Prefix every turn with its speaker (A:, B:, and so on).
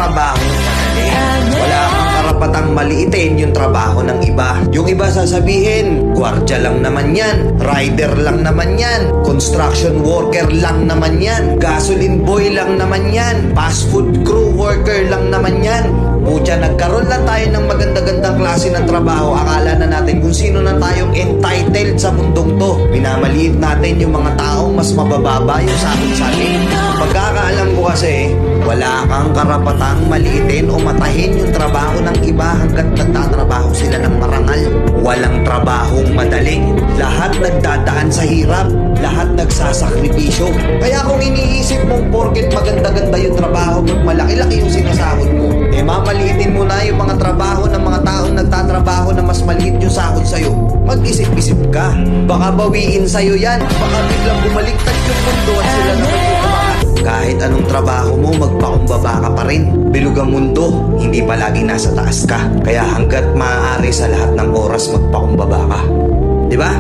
A: trabaho madali. Wala kang karapatang maliitin yung trabaho ng iba. Yung iba sasabihin, gwardiya lang naman yan, rider lang naman yan, construction worker lang naman yan, gasoline boy lang naman yan, fast food crew worker lang naman yan. Pucha, nagkaroon lang tayo ng maganda-gandang klase ng trabaho. Akala na natin kung sino na tayong entitled sa mundong to. Minamaliit natin yung mga taong mas mabababa yung sa atin. Pagkakaalam ko kasi, wala kang karapatang maliitin o matahin yung trabaho ng iba hanggat nagtatrabaho sila ng marangal. Walang trabahong madali. Lahat nagdadaan sa hirap. Lahat nagsasakripisyo. Kaya kung iniisip mong porket maganda-ganda yung trabaho mo, malaki-laki yung sinasahod mo, mamaliitin mo na yung mga trabaho ng mga taong nagtatrabaho na mas maliit yung sahod sa'yo. Mag-isip-isip ka. Baka bawiin sa'yo yan. Baka biglang bumaliktad yung mundo at sila naman yung umangat. Kahit anong trabaho mo, magpakumbaba ka pa rin. Bilog ang mundo, hindi palagi nasa taas ka. Kaya hanggat maaari sa lahat ng oras, magpakumbaba ka. Diba?